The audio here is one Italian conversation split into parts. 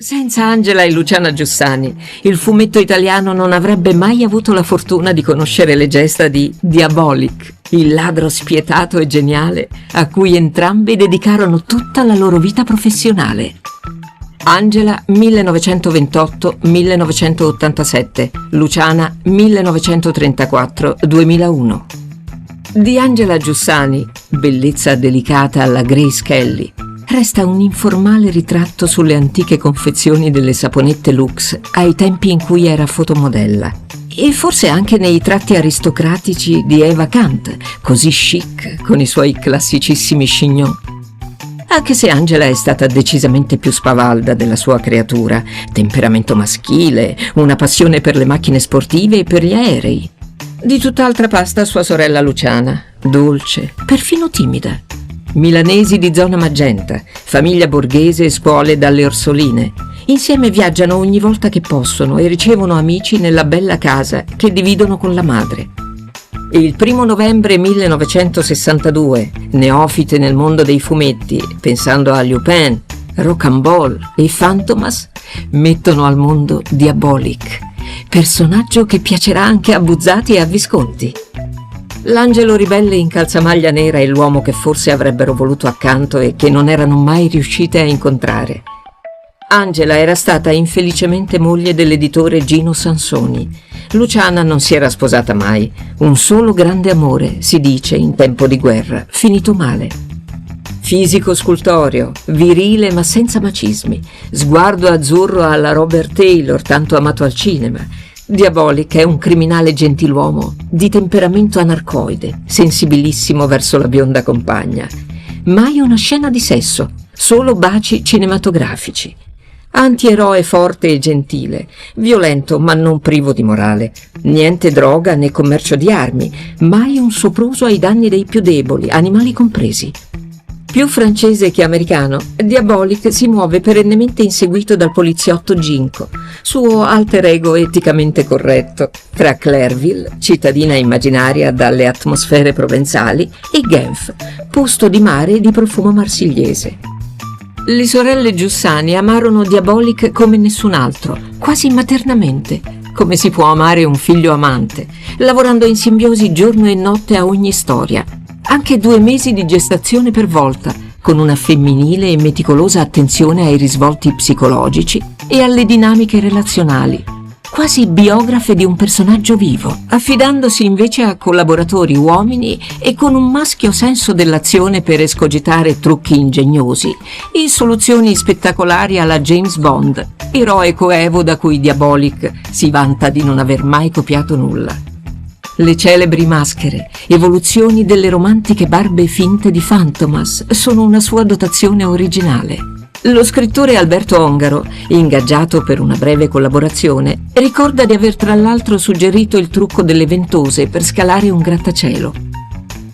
Senza Angela e Luciana Giussani, il fumetto italiano non avrebbe mai avuto la fortuna di conoscere le gesta di Diabolik, il ladro spietato e geniale a cui entrambi dedicarono tutta la loro vita professionale. Angela 1928-1987, Luciana 1934-2001. Di Angela Giussani, bellezza delicata alla Grace Kelly, resta un informale ritratto sulle antiche confezioni delle saponette Lux ai tempi in cui era fotomodella, e forse anche nei tratti aristocratici di Eva Kant, così chic con i suoi classicissimi chignon. Anche se Angela è stata decisamente più spavalda della sua creatura, temperamento maschile, una passione per le macchine sportive e per gli aerei. Di tutt'altra pasta sua sorella Luciana, dolce, perfino timida. Milanesi di zona magenta, famiglia borghese e scuole dalle Orsoline. Insieme viaggiano ogni volta che possono e ricevono amici nella bella casa che dividono con la madre. Il 1 novembre 1962, neofite nel mondo dei fumetti, pensando a Lupin, Rocambole e Fantomas, mettono al mondo Diabolik, personaggio che piacerà anche a Buzzati e a Visconti. L'angelo ribelle in calzamaglia nera è l'uomo che forse avrebbero voluto accanto e che non erano mai riuscite a incontrare. Angela era stata infelicemente moglie dell'editore Gino Sansoni. Luciana non si era sposata mai. Un solo grande amore, si dice, in tempo di guerra, finito male. Fisico scultoreo, virile ma senza macismi, sguardo azzurro alla Robert Taylor, tanto amato al cinema. Diabolik è un criminale gentiluomo, di temperamento anarcoide, sensibilissimo verso la bionda compagna. Mai una scena di sesso, solo baci cinematografici. Antieroe forte e gentile, violento ma non privo di morale. Niente droga né commercio di armi, mai un sopruso ai danni dei più deboli, animali compresi. Più francese che americano, Diabolik si muove perennemente inseguito dal poliziotto Ginko, suo alter ego eticamente corretto, tra Clairville, cittadina immaginaria dalle atmosfere provenzali, e Genf, posto di mare e di profumo marsigliese. Le sorelle Giussani amarono Diabolik come nessun altro, quasi maternamente, come si può amare un figlio amante, lavorando in simbiosi giorno e notte a ogni storia. Anche 2 mesi di gestazione per volta, con una femminile e meticolosa attenzione ai risvolti psicologici e alle dinamiche relazionali, quasi biografe di un personaggio vivo, affidandosi invece a collaboratori uomini e con un maschio senso dell'azione per escogitare trucchi ingegnosi e soluzioni spettacolari alla James Bond, eroe coevo da cui Diabolik si vanta di non aver mai copiato nulla. Le celebri maschere, evoluzioni delle romantiche barbe finte di Fantomas, sono una sua dotazione originale. Lo scrittore Alberto Ongaro, ingaggiato per una breve collaborazione, ricorda di aver tra l'altro suggerito il trucco delle ventose per scalare un grattacielo.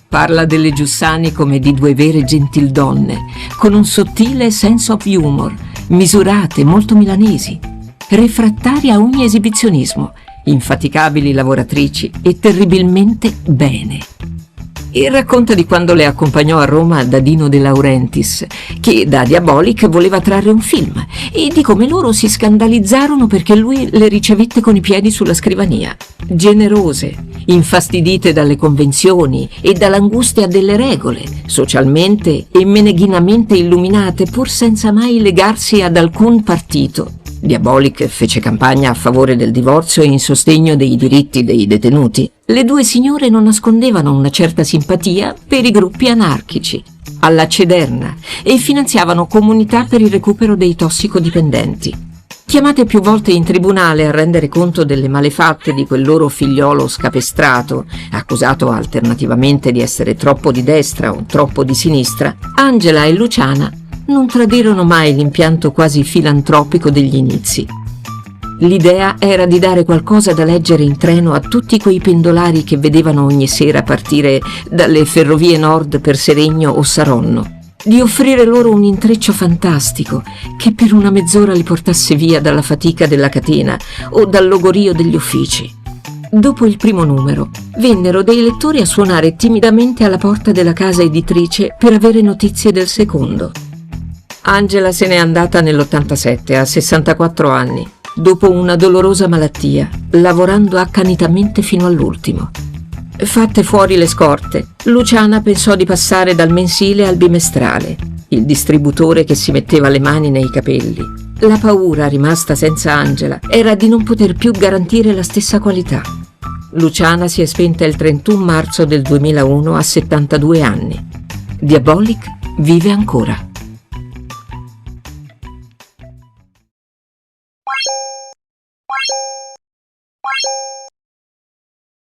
Parla delle Giussani come di 2 vere gentildonne, con un sottile sense of humor, misurate, molto milanesi, refrattarie a ogni esibizionismo, infaticabili lavoratrici e terribilmente bene. E racconta di quando le accompagnò a Roma da Dino De Laurentiis, che da Diabolik voleva trarre un film, e di come loro si scandalizzarono perché lui le ricevette con i piedi sulla scrivania. Generose, infastidite dalle convenzioni e dall'angustia delle regole, socialmente e meneghinamente illuminate pur senza mai legarsi ad alcun partito. Diabolik fece campagna a favore del divorzio e in sostegno dei diritti dei detenuti. Le 2 signore non nascondevano una certa simpatia per i gruppi anarchici, alla Cederna, e finanziavano comunità per il recupero dei tossicodipendenti. Chiamate più volte in tribunale a rendere conto delle malefatte di quel loro figliolo scapestrato, accusato alternativamente di essere troppo di destra o troppo di sinistra, Angela e Luciana non tradirono mai l'impianto quasi filantropico degli inizi. L'idea era di dare qualcosa da leggere in treno a tutti quei pendolari che vedevano ogni sera partire dalle ferrovie nord per Seregno o Saronno, di offrire loro un intreccio fantastico che per una mezz'ora li portasse via dalla fatica della catena o dal logorio degli uffici. Dopo il primo numero, vennero dei lettori a suonare timidamente alla porta della casa editrice per avere notizie del secondo. Angela se n'è andata nell'87 a 64 anni, dopo una dolorosa malattia, lavorando accanitamente fino all'ultimo. Fatte fuori le scorte, Luciana pensò di passare dal mensile al bimestrale, il distributore che si metteva le mani nei capelli. La paura, rimasta senza Angela, era di non poter più garantire la stessa qualità. Luciana si è spenta il 31 marzo del 2001 a 72 anni. Diabolic vive ancora.